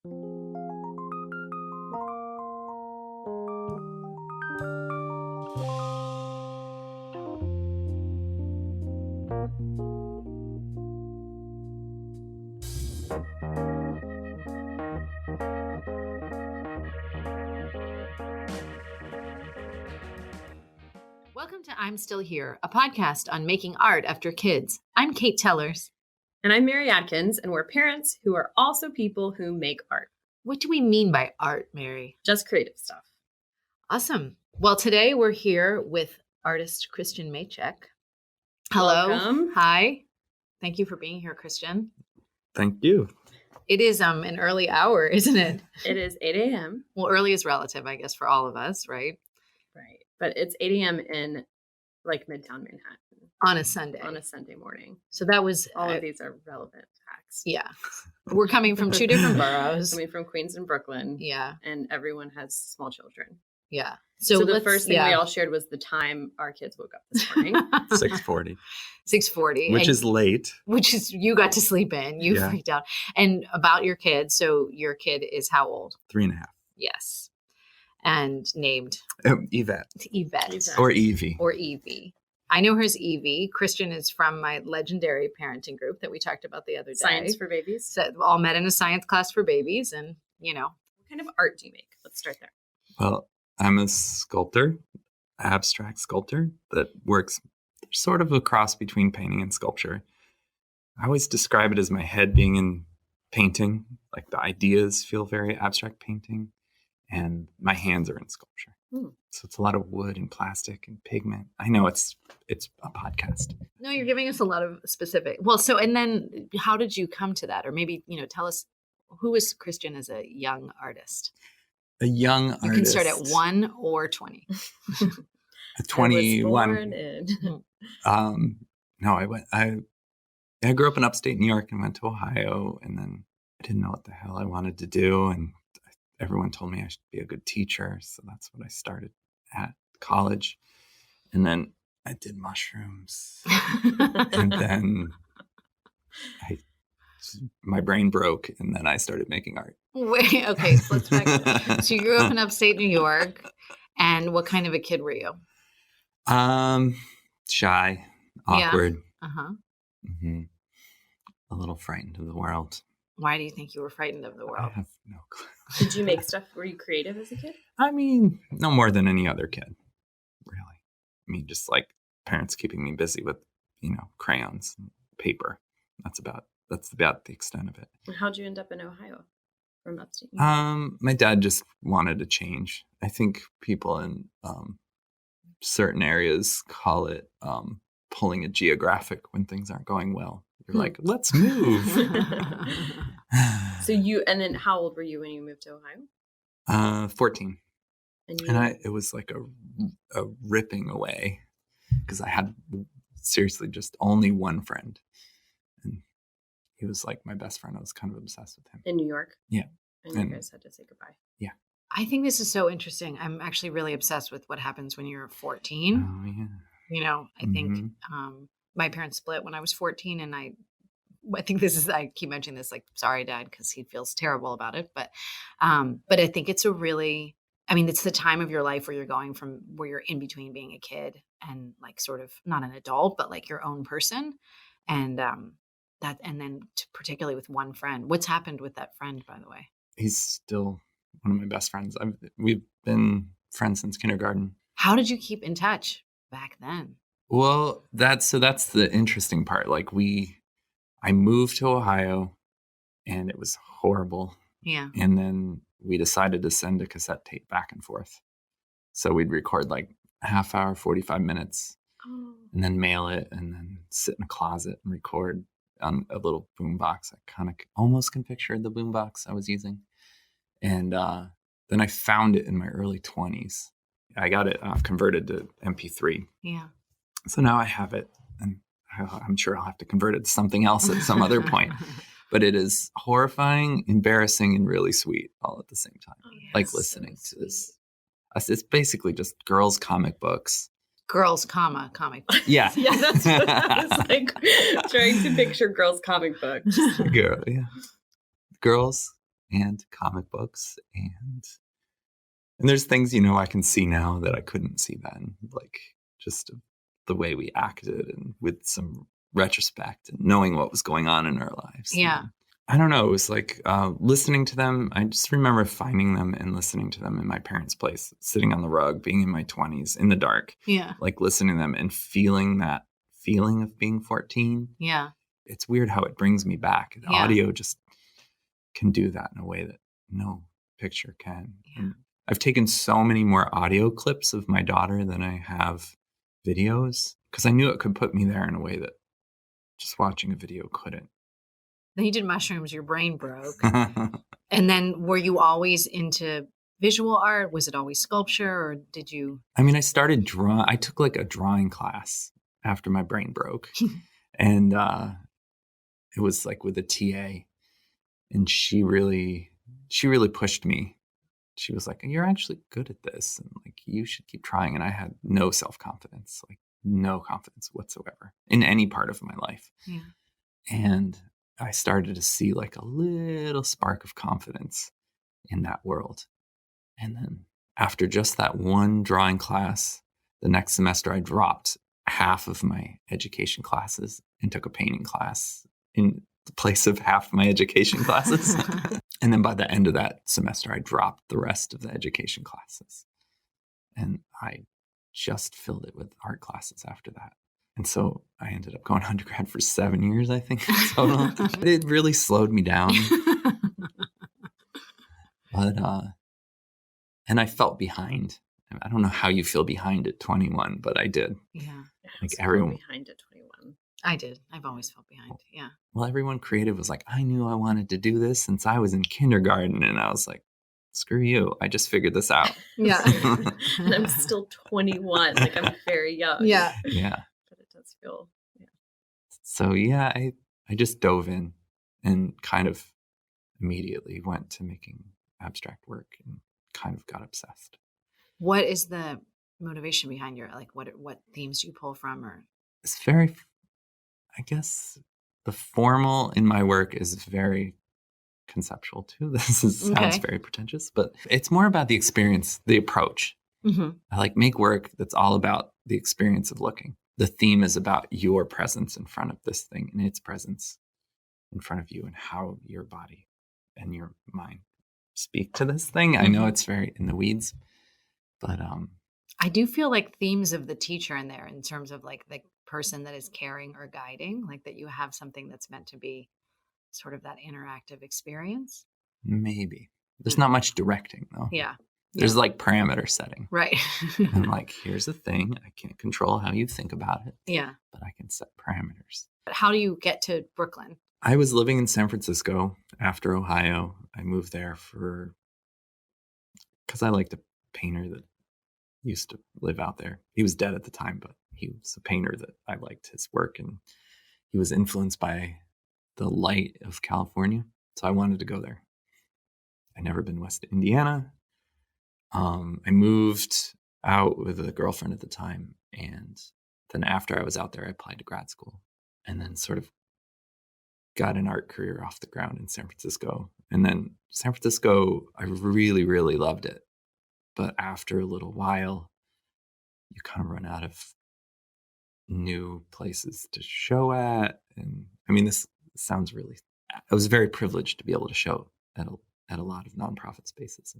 Welcome to I'm Still Here, a podcast on making art after kids. I'm Kate Tellers. And I'm Mary Adkins, and we're parents who are also people who make art. What do we mean by art, Mary? Just creative stuff. Awesome. Well, today we're here with artist Christian Maychack. Hello. Welcome. Hi. Thank you for being here, Christian. Thank you. It is an early hour, isn't it? It is 8 a.m. Well, early is relative, I guess, for all of us, right? Right. But it's 8 a.m. in like Midtown Manhattan. On a Sunday. On a Sunday morning. So that was... All of these are relevant facts. Yeah. We're coming from two different boroughs. Coming from Queens and Brooklyn. Yeah. And everyone has small children. Yeah. So the first thing we all shared was the time our kids woke up this morning. 6:40. 6:40. Which is late. Which is, you got to sleep in. You freaked out. And about your kid. So your kid is how old? 3.5. Yes. And named? Yvette. Yvette. Or Evie. Or Evie. I know her as Evie. Christian is from my legendary parenting group that we talked about the other day. Science for Babies. So all met in a science class for babies. And, you know. What kind of art do you make? Let's start there. Well, I'm a sculptor, abstract sculptor that works sort of a cross between painting and sculpture. I always describe it as my head being in painting. Like the ideas feel very abstract painting. And my hands are in sculpture. So it's a lot of wood and plastic and pigment. I know it's a podcast. No, you're giving us a lot of specific. Well, so, and then how did you come to that? Or maybe, tell us, who is Christian as a young artist? A young artist. You can start at 1 or 20. 21. No, I grew up in upstate New York and went to Ohio, and then I didn't know what the hell I wanted to do. And everyone told me I should be a good teacher. So that's what I started at college. And then I did mushrooms. And then my brain broke. And then I started making art. Wait, okay. So let's back. So you grew up in upstate New York. And what kind of a kid were you? Shy, awkward. Yeah. Uh-huh. Mm-hmm. A little frightened of the world. Why do you think you were frightened of the world? I have no clue. Did you make stuff? Were you creative as a kid? I mean, no more than any other kid, really. I mean, just like parents keeping me busy with, crayons and paper. That's about the extent of it. And how'd you end up in Ohio from upstate? My dad just wanted a change. I think people in certain areas call it pulling a geographic when things aren't going well. You're like, let's move. So and then how old were you when you moved to Ohio? 14. And it was like a ripping away because I had seriously just only one friend. And he was like my best friend. I was kind of obsessed with him. In New York? Yeah. And you guys had to say goodbye. Yeah. I think this is so interesting. I'm actually really obsessed with what happens when you're 14. Oh, yeah. I think my parents split when I was 14, and I think I keep mentioning this, like, sorry, Dad, because he feels terrible about it. But I think it's it's the time of your life where you're going from where you're in between being a kid and like sort of not an adult, but like your own person. And particularly with one friend. What's happened with that friend, by the way? He's still one of my best friends. We've been friends since kindergarten. How did you keep in touch back then? Well, that's the interesting part. Like I moved to Ohio and it was horrible. Yeah. And then we decided to send a cassette tape back and forth. So we'd record like a half hour, 45 minutes, and then mail it and then sit in a closet and record on a little boombox. I kind of almost can picture the boombox I was using. And then I found it in my early 20s. I got it converted to MP3. Yeah. So now I have it, and I'm sure I'll have to convert it to something else at some other point. But it is horrifying, embarrassing, and really sweet all at the same time. Like listening to this. It's basically just girls' comic books. Girls, comic books. Yeah. Yeah, that's what I was like trying to picture girls' comic books. Girls and comic books. And there's things, you know, I can see now that I couldn't see then, like just the way we acted and with some retrospect and knowing what was going on in our lives. Yeah. And I don't know. It was like listening to them. I just remember finding them and listening to them in my parents' place, sitting on the rug, being in my 20s in the dark, Yeah. like listening to them and feeling that feeling of being 14. Yeah. It's weird how it brings me back. The Yeah. audio just can do that in a way that no picture can. Yeah. And I've taken so many more audio clips of my daughter than I have videos because I knew it could put me there in a way that just watching a video couldn't. Then you did mushrooms, your brain broke. And then were you always into visual art? Was it always sculpture or did you? I mean, I started drawing. I took like a drawing class after my brain broke. And it was like with a TA. And she really pushed me. She was like, you're actually good at this. And like, you should keep trying. And I had no self-confidence, like no confidence whatsoever in any part of my life. Yeah. And I started to see like a little spark of confidence in that world. And then after just that one drawing class, the next semester I dropped half of my education classes and took a painting class in the place of half my education classes. And then by the end of that semester, I dropped the rest of the education classes. And I just filled it with art classes after that. And so I ended up going undergrad for 7 years, I think. Total. It really slowed me down. But, and I felt behind. I don't know how you feel behind at 21, but I did. Yeah. Like everyone behind at 21. I did. I've always felt behind. Yeah. Well, everyone creative was like, I knew I wanted to do this since I was in kindergarten. And I was like, screw you. I just figured this out. Yeah. And I'm still 21. Like I'm very young. Yeah. Yeah. But it does feel, yeah. So yeah, I just dove in and kind of immediately went to making abstract work and kind of got obsessed. What is the motivation behind your, like, what themes do you pull from? Or It's very, I guess the formal in my work is very conceptual too. Sounds very pretentious, but it's more about the experience, the approach. Mm-hmm. I like make work that's all about the experience of looking. The theme is about your presence in front of this thing and its presence in front of you and how your body and your mind speak to this thing. I know it's very in the weeds, but I do feel like themes of the teacher in there in terms of like the person that is caring or guiding, like that you have something that's meant to be sort of that interactive experience. Maybe. There's not much directing though. Yeah. There's like parameter setting. Right. I'm like, here's the thing. I can't control how you think about it. Yeah. But I can set parameters. But how do you get to Brooklyn? I was living in San Francisco after Ohio. I moved there because I liked a painter that used to live out there. He was dead at the time, but he was a painter that I liked his work. And he was influenced by the light of California. So I wanted to go there. I'd never been west of Indiana. I moved out with a girlfriend at the time. And then after I was out there, I applied to grad school and then sort of got an art career off the ground in San Francisco. And then San Francisco, I really, really loved it. But after a little while, you kind of run out of new places to show at. And I mean, this sounds really, I was very privileged to be able to show at a lot of nonprofit spaces.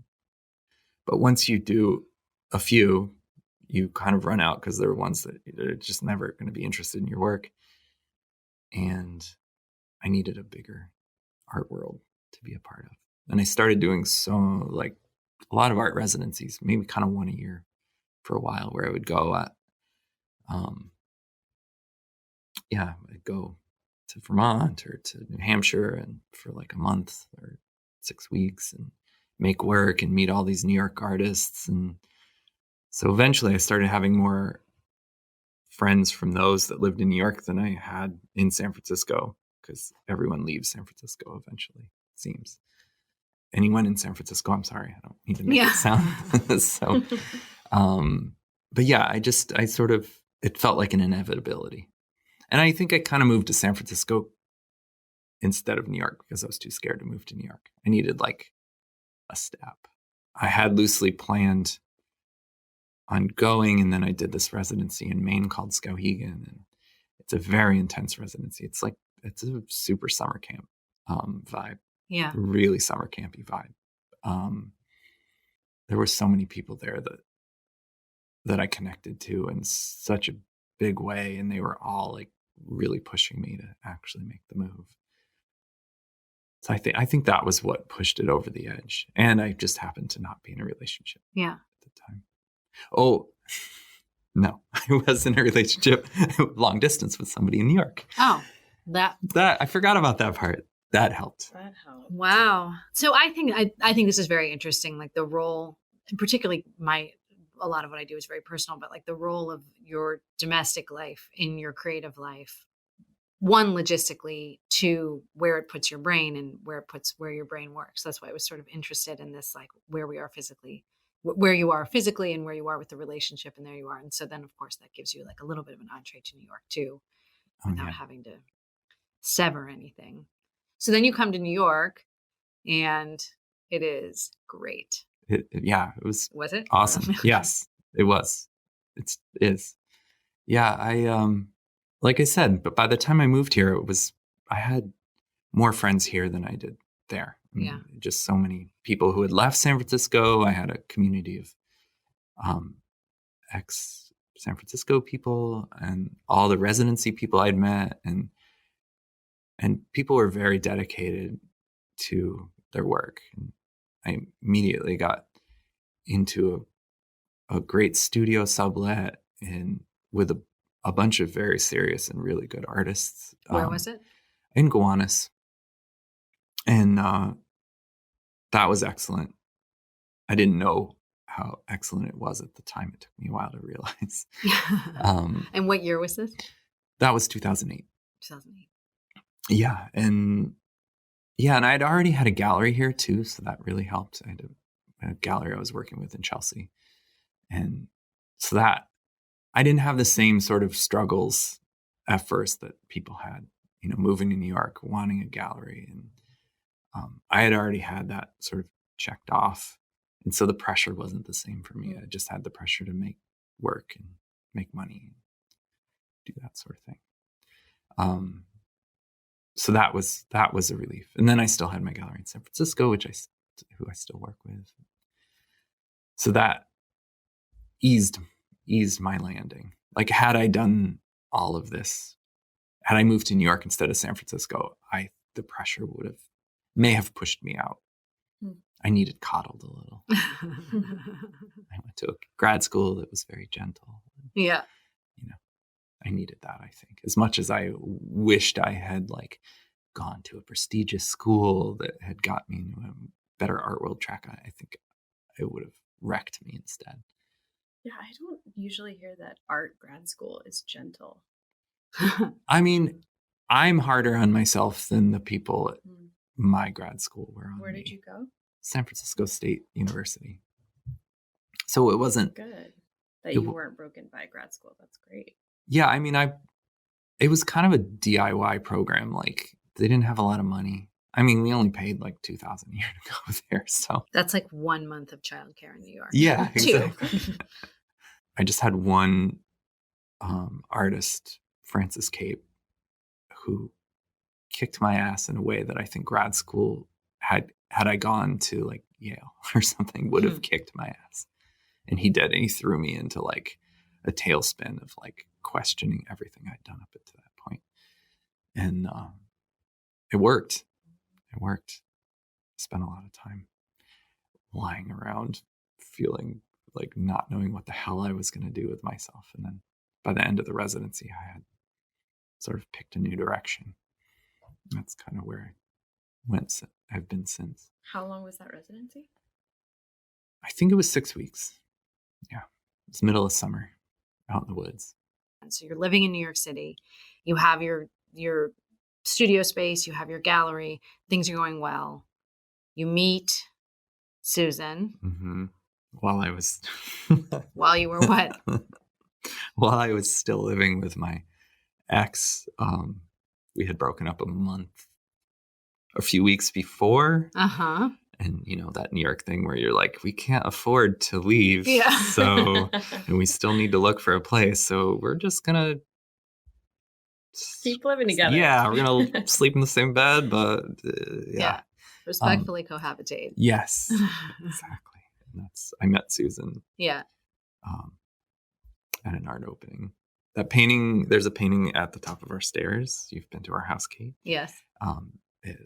But once you do a few, you kind of run out because there are ones that are just never going to be interested in your work. And I needed a bigger art world to be a part of. And I started doing a lot of art residencies, maybe kind of one a year for a while, where I would go I'd go to Vermont or to New Hampshire and for like a month or 6 weeks and make work and meet all these New York artists. And so eventually I started having more friends from those that lived in New York than I had in San Francisco, because everyone leaves San Francisco eventually, it seems. Anyone in San Francisco, I'm sorry, I don't need to make it sound. So, but yeah, it felt like an inevitability. And I think I kind of moved to San Francisco instead of New York because I was too scared to move to New York. I needed like a step. I had loosely planned on going, and then I did this residency in Maine called Skowhegan, and it's a very intense residency. It's a super summer camp vibe. Yeah. Really summer campy vibe. There were so many people there that I connected to in such a big way, and they were all like really pushing me to actually make the move. So I think that was what pushed it over the edge. And I just happened to not be in a relationship Yeah. at the time. Oh, no, I was in a relationship long distance with somebody in New York. Oh, that I forgot about that part. That helped. That helped. wow. So I think this is very interesting. Like the role, and particularly a lot of what I do is very personal, but like the role of your domestic life in your creative life. One, logistically, two, where it puts your brain and where your brain works. That's why I was sort of interested in this, like where you are physically and where you are with the relationship, and there you are. And so then, of course, that gives you like a little bit of an entree to New York too, without having to sever anything. So then you come to New York, and it is great. It was. Was it awesome? Yes, it was. It is. Yeah, like I said, but by the time I moved here, I had more friends here than I did there. Yeah. Just so many people who had left San Francisco. I had a community of ex-San Francisco people and all the residency people I'd met. And people were very dedicated to their work. And I immediately got into a great studio sublet and with a bunch of very serious and really good artists. Where was it? In Gowanus. And that was excellent. I didn't know how excellent it was at the time. It took me a while to realize. And what year was this? That was 2008. 2008. Yeah. And I had already had a gallery here too. So that really helped. I had a gallery I was working with in Chelsea. And so that I didn't have the same sort of struggles at first that people had, moving to New York, wanting a gallery. And I had already had that sort of checked off. And so the pressure wasn't the same for me. I just had the pressure to make work and make money and do that sort of thing. So that was a relief. And then I still had my gallery in San Francisco, who I still work with. So that eased my landing. Like had I done all of this, had I moved to New York instead of San Francisco, the pressure may have pushed me out. I needed coddled a little. I went to a grad school that was very gentle. Yeah. I needed that, I think. As much as I wished I had like gone to a prestigious school that had got me into a better art world track, I think it would have wrecked me instead. Yeah, I don't usually hear that art grad school is gentle. I mean, I'm harder on myself than the people at my grad school were on Where me. did you go? San Francisco State University. So it wasn't good that you weren't broken by grad school. That's great. Yeah, I mean, it was kind of a DIY program. Like they didn't have a lot of money. I mean, we only paid like $2,000 a year to go there. So that's like 1 month of childcare in New York. Yeah, exactly. I just had one artist, Francis Cape, who kicked my ass in a way that I think grad school had I gone to like Yale or something would have kicked my ass. And he did. And he threw me into like a tailspin of like questioning everything I'd done up to that point. And it worked. It worked. Spent a lot of time lying around, feeling like not knowing what the hell I was going to do with myself. And then by the end of the residency, I had sort of picked a new direction. That's kind of where I've been since. How long was that residency? I think it was 6 weeks. Yeah. It was middle of summer out in the woods. And so you're living in New York City. You have your studio space. You have your gallery. Things are going well. You meet Susan. Mm-hmm. While I was... While you were what? While I was still living with my ex. We had broken up a month a few weeks before. Uh-huh. And, that New York thing where you're like, we can't afford to leave. Yeah. So, and we still need to look for a place. So we're just going to keep living together. Yeah, we're going to sleep in the same bed, but yeah. Respectfully cohabitate. Yes, exactly. And I met Susan. Yeah. At an art opening. That painting, there's a painting at the top of our stairs. You've been to our house, Kate. Yes.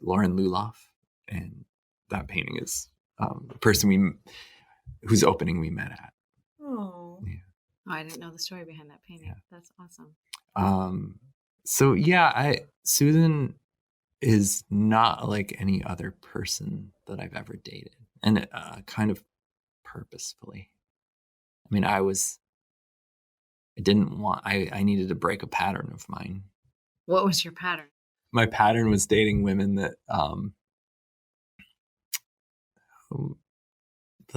Lauren Luloff. And that painting is the person whose opening we met at. Oh. Yeah. Oh, I didn't know the story behind that painting. Yeah. That's awesome. So yeah, Susan is not like any other person that I've ever dated, and kind of purposefully. I mean, I needed to break a pattern of mine. What was your pattern? My pattern was dating women that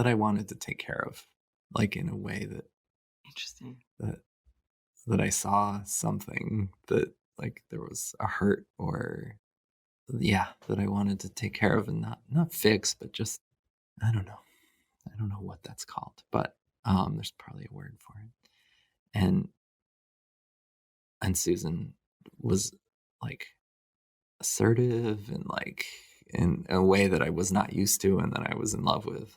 I wanted to take care of, like in a way that interesting that I saw something that like there was a hurt or that I wanted to take care of and not fix, but just I don't know what that's called, but there's probably a word for it. And Susan was like assertive and like in a way that I was not used to and that I was in love with,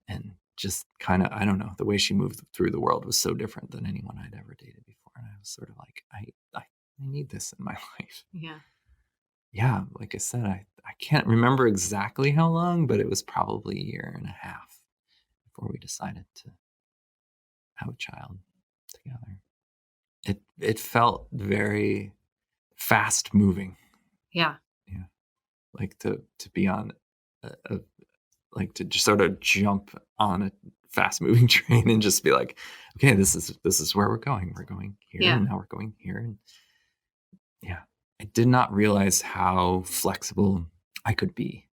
and just kind of, I don't know, the way she moved through the world was so different than anyone I'd ever dated before. And I was sort of like, I need this in my life. Yeah, like I said, I can't remember exactly how long, but it was probably a year and a half before we decided to have a child together. It felt very fast moving. Yeah. Like to be on like to just sort of jump on a fast moving train and just be like, okay, this is where we're going. We're going here and now we're going here. And I did not realize how flexible I could be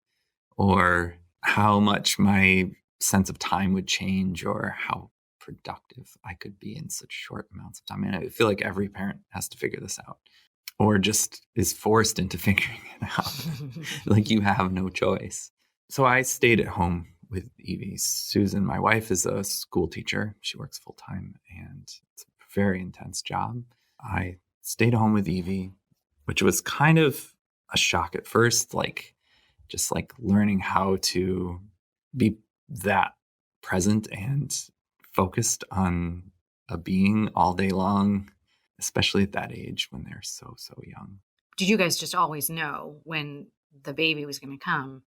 or how much my sense of time would change or how productive I could be in such short amounts of time. And I feel like every parent has to figure this out or just is forced into figuring it out. Like you have no choice. So I stayed at home with Evie. Susan, my wife, is a school teacher. She works full time and it's a very intense job. I stayed home with Evie, which was kind of a shock at first, like just like learning how to be that present and focused on a being all day long, especially at that age when they're so young. Did you guys just always know when the baby was going to come?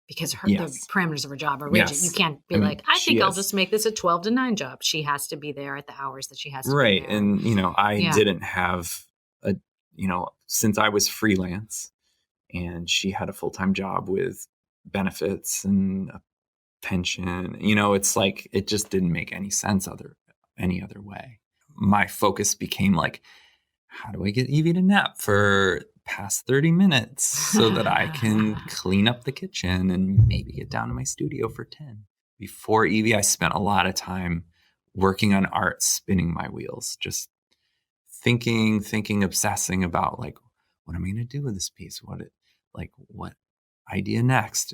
Because the parameters of her job are rigid. Yes. You can't be I think I'll just make this a 12 to 9 job. She has to be there at the hours that she has to be right. there. And, I didn't have since I was freelance and she had a full-time job with benefits and a pension, it's like, it just didn't make any sense any other way. My focus became like, how do I get Evie to nap for past 30 minutes so that I can clean up the kitchen and maybe get down to my studio for 10? Before Evie, I spent a lot of time working on art, spinning my wheels, just thinking, obsessing about like, what am I going to do with this piece? What idea next?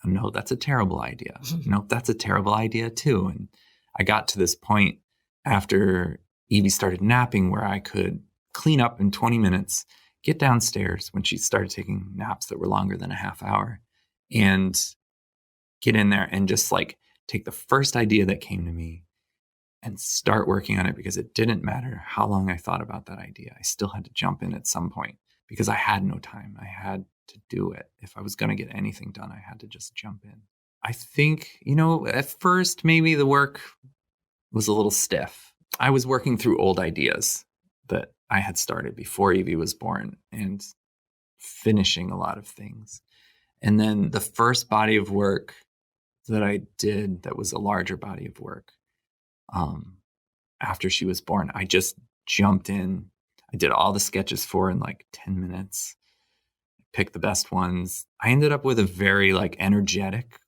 No, that's a terrible idea. No, that's a terrible idea too. And I got to this point after Evie started napping where I could clean up in 20 minutes, get downstairs when she started taking naps that were longer than a half hour, and get in there and just like take the first idea that came to me and start working on it, because it didn't matter how long I thought about that idea. I still had to jump in at some point because I had no time. I had to do it. If I was going to get anything done, I had to just jump in. I think, at first, maybe the work was a little stiff. I was working through old ideas that I had started before Evie was born and finishing a lot of things. And then the first body of work that I did that was a larger body of work, after she was born, I just jumped in. I did all the sketches for in like 10 minutes, picked the best ones. I ended up with a very like energetic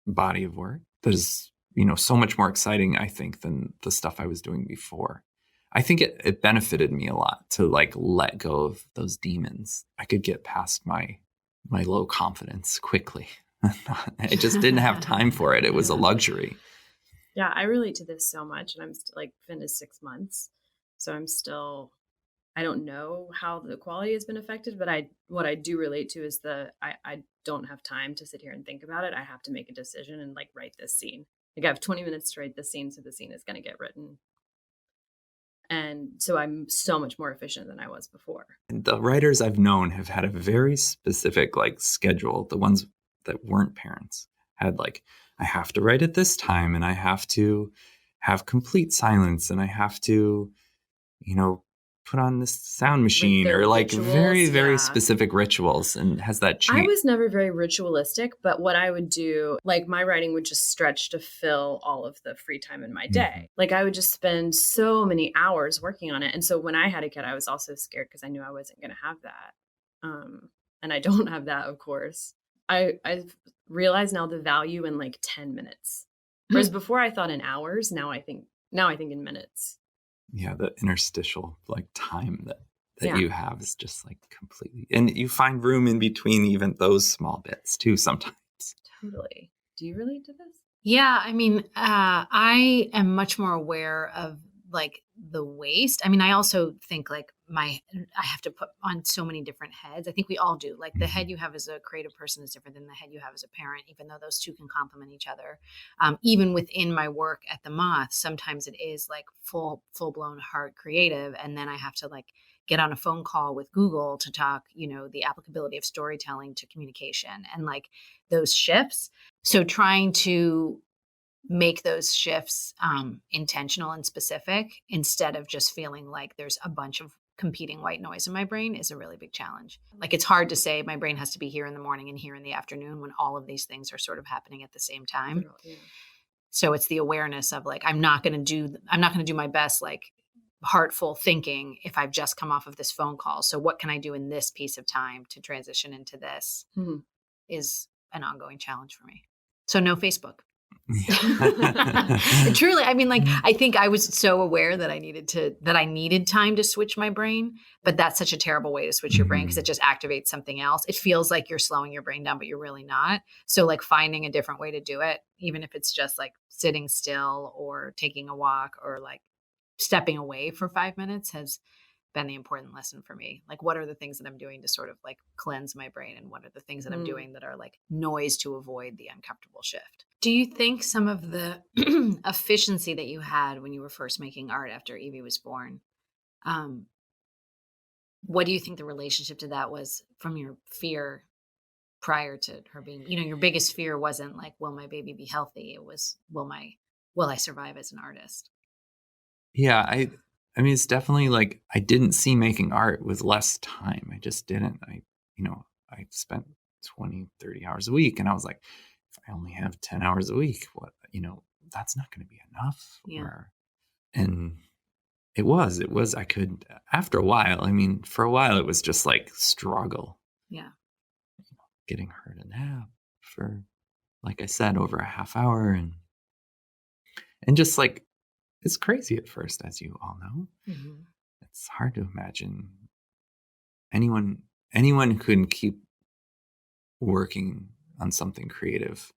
body of work that is, so much more exciting, I think, than the stuff I was doing before. I think it benefited me a lot to like let go of those demons. I could get past my my low confidence quickly. I just didn't have time for it. It was a luxury. Yeah, I relate to this so much, and I'm still like Finn is 6 months, so I don't know how the quality has been affected, but what I do relate to is I don't have time to sit here and think about it. I have to make a decision and like write this scene. Like I have 20 minutes to write this scene, so the scene is going to get written. And so I'm so much more efficient than I was before. And the writers I've known have had a very specific like schedule. The ones that weren't parents had like, I have to write at this time, and I have to have complete silence, and I have to, put on this sound machine, or like rituals, very, very yeah. specific rituals. And has that changed? I was never very ritualistic, but what I would do, like my writing would just stretch to fill all of the free time in my day. Mm-hmm. Like I would just spend so many hours working on it. And so when I had a kid, I was also scared because I knew I wasn't going to have that. And I don't have that, of course. I've realized now the value in like 10 minutes. Whereas before I thought in hours, now I think in minutes. Yeah, the interstitial like time that Yeah. you have is just like completely, and you find room in between even those small bits too sometimes. Totally. Do you relate to this? Yeah, I mean, I am much more aware of like the waste. I mean, I also think like I have to put on so many different heads. I think we all do. Like the head you have as a creative person is different than the head you have as a parent, even though those two can complement each other. Even within my work at the Moth, sometimes it is like full blown heart creative, and then I have to like get on a phone call with Google to talk, the applicability of storytelling to communication and like those shifts. So trying to make those shifts intentional and specific instead of just feeling like there's a bunch of competing white noise in my brain is a really big challenge. Like it's hard to say my brain has to be here in the morning and here in the afternoon when all of these things are sort of happening at the same time. Yeah. So it's the awareness of like, I'm not going to do my best, like heartful thinking if I've just come off of this phone call. So what can I do in this piece of time to transition into this is an ongoing challenge for me. So no Facebook. Truly, I mean, like, I think I was so aware that I needed time to switch my brain, but that's such a terrible way to switch your brain because it just activates something else. It feels like you're slowing your brain down, but you're really not. So like finding a different way to do it, even if it's just like sitting still or taking a walk or like stepping away for 5 minutes has been the important lesson for me. Like, what are the things that I'm doing to sort of like cleanse my brain? And what are the things that I'm doing that are like noise to avoid the uncomfortable shift? Do you think some of the efficiency that you had when you were first making art after Evie was born, what do you think the relationship to that was from your fear prior to her being, your biggest fear wasn't like, will my baby be healthy? It was, will I survive as an artist? Yeah, I mean, it's definitely like I didn't see making art with less time. I just didn't. I spent 20, 30 hours a week, and I was like, if I only have 10 hours a week, that's not going to be enough. Yeah. And it was, I could, after a while, I mean, for a while, it was just like struggle. Yeah. Getting her to nap for, like I said, over a half hour. And just like, it's crazy at first, as you all know. Mm-hmm. It's hard to imagine anyone who couldn't keep working on something creative,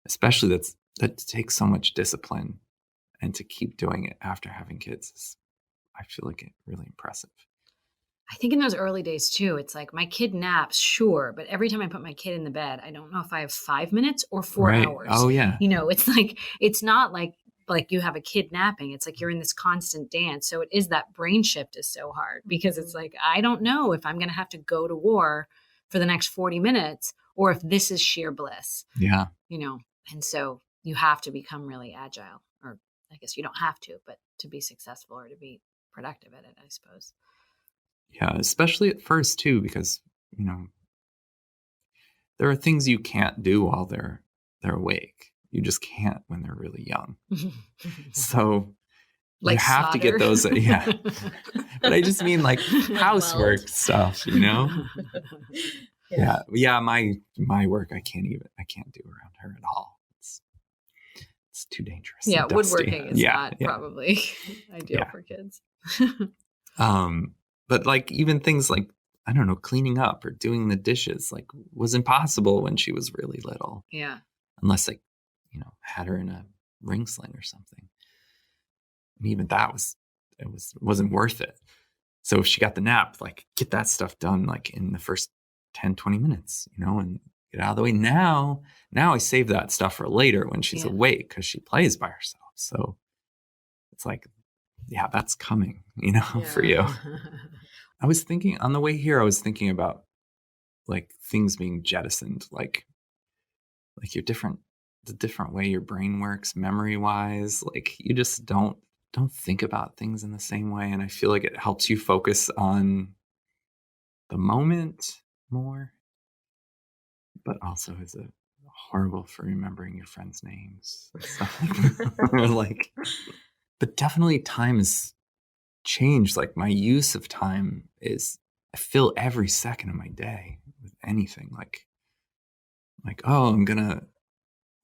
especially that takes so much discipline, and to keep doing it after having kids is, I feel like, really impressive. I think in those early days too, it's like my kid naps, sure, but every time I put my kid in the bed, I don't know if I have 5 minutes or 4 hours. Oh yeah. It's like, it's not like you have a kid napping. It's like you're in this constant dance. So it is that brain shift is so hard because it's like, I don't know if I'm going to have to go to war for the next 40 minutes or if this is sheer bliss. Yeah. And so you have to become really agile, or I guess you don't have to, but to be successful or to be productive at it, I suppose. Yeah, especially at first too, because, there are things you can't do while they're awake. You just can't when they're really young. So like you have solder. to get those. Yeah. But I just mean like housework stuff, Yeah. My work, I can't do around her at all. It's too dangerous. Yeah. Woodworking is not probably ideal for kids. But like even things like, I don't know, cleaning up or doing the dishes, like, was impossible when she was really little. Yeah. Unless I, had her in a ring sling or something. And even that wasn't worth it. So if she got the nap, like, get that stuff done like in the first 10, 20 minutes, and get out of the way. Now I save that stuff for later when she's awake because she plays by herself. So it's like, yeah, that's coming, for you. I was thinking on the way here, I was thinking about like things being jettisoned, like the different way your brain works memory wise. Like you just don't think about things in the same way. And I feel like it helps you focus on the moment more, but also is a horrible for remembering your friends' names. Like, but definitely time has changed. Like my use of time I fill every second of my day with anything like, oh, I'm going to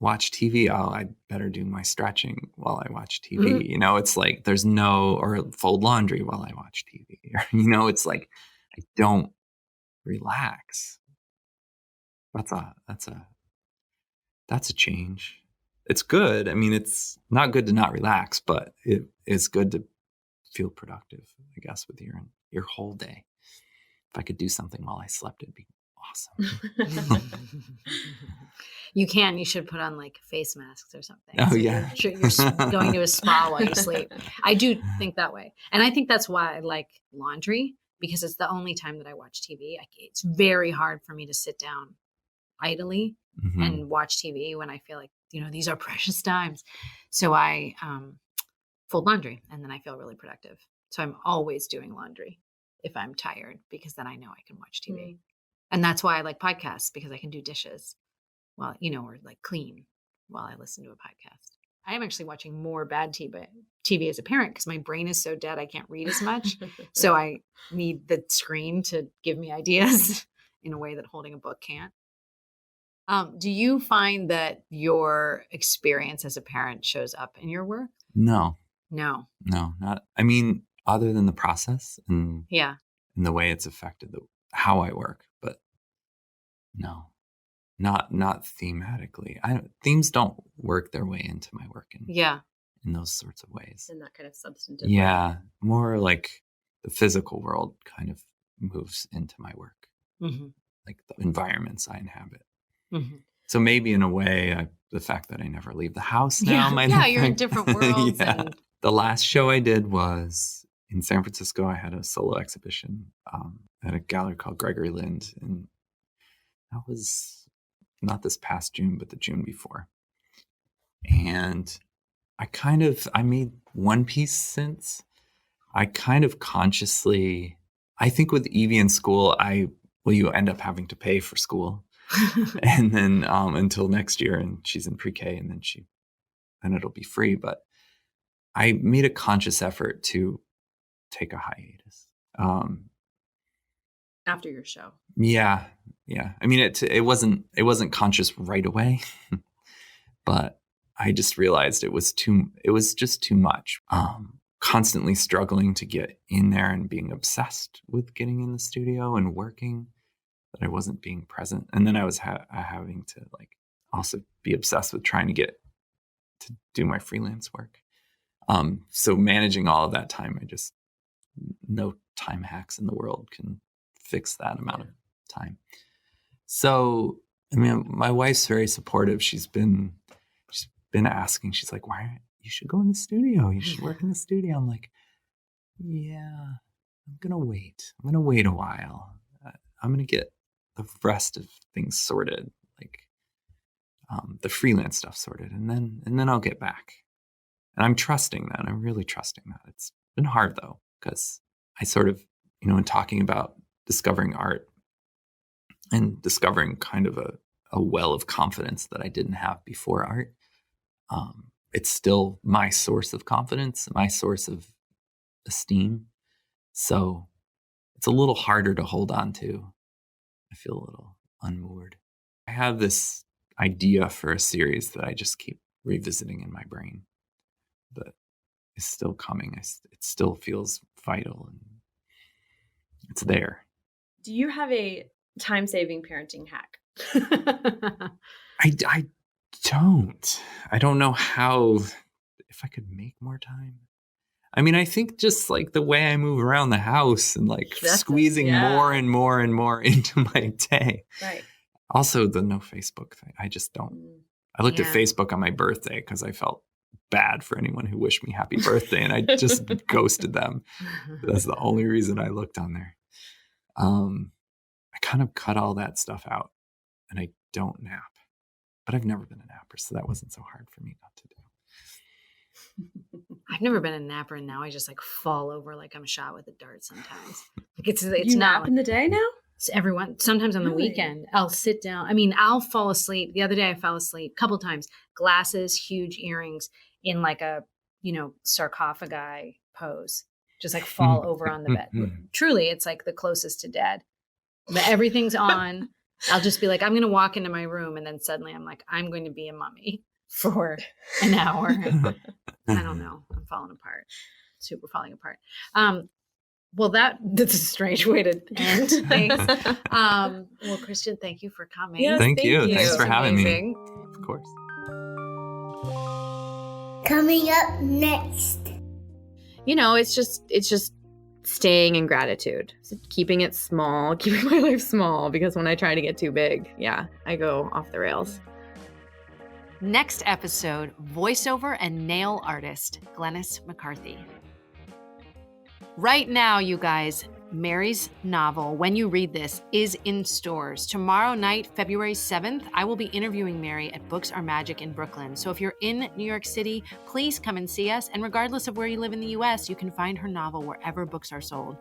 watch TV. Oh, I better do my stretching while I watch TV. It's like or fold laundry while I watch TV. It's like I don't relax. That's a change. It's good. I mean, it's not good to not relax, but it is good to feel productive, I guess, with your whole day. If I could do something while I slept, it'd be awesome. You should put on like face masks or something. Oh, so yeah. You're going to a spa while you sleep. I do think that way. And I think that's why I like laundry, because it's the only time that I watch TV. It's very hard for me to sit down idly and watch TV when I feel like, these are precious times. So I fold laundry and then I feel really productive. So I'm always doing laundry if I'm tired, because then I know I can watch TV. And that's why I like podcasts, because I can do dishes while, or like clean while I listen to a podcast. I am actually watching more bad TV as a parent because my brain is so dead I can't read as much. So I need the screen to give me ideas in a way that holding a book can't. Do you find that your experience as a parent shows up in your work? No, not. I mean, other than the process and the way it's affected how I work, but no, not thematically. Themes don't work their way into my work in those sorts of ways. In that kind of substantive way. More like the physical world kind of moves into my work, like the environments I inhabit. So maybe in a way, the fact that I never leave the house now might you're in different worlds. The last show I did was in San Francisco. I had a solo exhibition at a gallery called Gregory Lind, and that was not this past June, but the June before. And I made one piece since. I kind of consciously, I think with Evie in school, you end up having to pay for school. And then until next year, and she's in pre-K, and then it'll be free. But I made a conscious effort to take a hiatus. After your show. Yeah. I mean, it wasn't conscious right away, but I just realized it was just too much. Constantly struggling to get in there and being obsessed with getting in the studio and working, that I wasn't being present. And then I was having to like also be obsessed with trying to get to do my freelance work. So managing all of that time, no time hacks in the world can fix that amount of time. So, I mean, my wife's very supportive. She's been asking, she's like, you should go in the studio. You should work in the studio. I'm like, yeah, I'm going to wait a while. I'm going to get the rest of things sorted, like the freelance stuff sorted. And then I'll get back. And I'm trusting that. I'm really trusting that. It's been hard though, because I sort of, in talking about discovering art and discovering kind of a well of confidence that I didn't have before art. It's still my source of confidence, my source of esteem. So it's a little harder to hold on to. I feel a little unmoored. I have this idea for a series that I just keep revisiting in my brain, but it's still coming. It still feels vital, and it's there. Do you have a time-saving parenting hack? I don't. I don't know how, if I could make more time. I mean, I think just like the way I move around the house and like squeezing more and more and more into my day. Right. Also, the no Facebook thing. I just don't. I looked at Facebook on my birthday because I felt bad for anyone who wished me happy birthday, and I just ghosted them. That's the only reason I looked on there. I kind of cut all that stuff out, and I don't nap. But I've never been a napper, so that wasn't so hard for me not to do. I've never been a napper, and now I just like fall over like I'm shot with a dart sometimes. Like it's you not nap in the day now? It's everyone. Sometimes on the weekend, I'll sit down. I mean, I'll fall asleep. The other day I fell asleep a couple times. Glasses, huge earrings in like a, sarcophagi pose. Just like fall over on the bed. Truly, it's like the closest to dead. But everything's on. I'll just be like, I'm going to walk into my room. And then suddenly I'm like, I'm going to be a mummy for an hour. I don't know. I'm falling apart. Super falling apart. Well, that's a strange way to end things. Well, Christian, thank you for coming. Yes, thank you. Thanks for having amazing. me. Of course. Coming up next. It's just staying in gratitude, so keeping it small, keeping my life small, because when I try to get too big, I go off the rails. Next episode, voiceover and nail artist, Glennis McCarthy. Right now, you guys, Mary's novel, When You Read This, is in stores. Tomorrow night, February 7th, I will be interviewing Mary at Books Are Magic in Brooklyn. So if you're in New York City, please come and see us. And regardless of where you live in the US, you can find her novel wherever books are sold.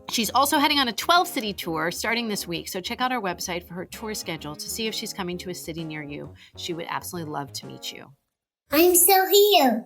She's also heading on a 12-city tour starting this week. So check out our website for her tour schedule to see if she's coming to a city near you. She would absolutely love to meet you. I'm still here.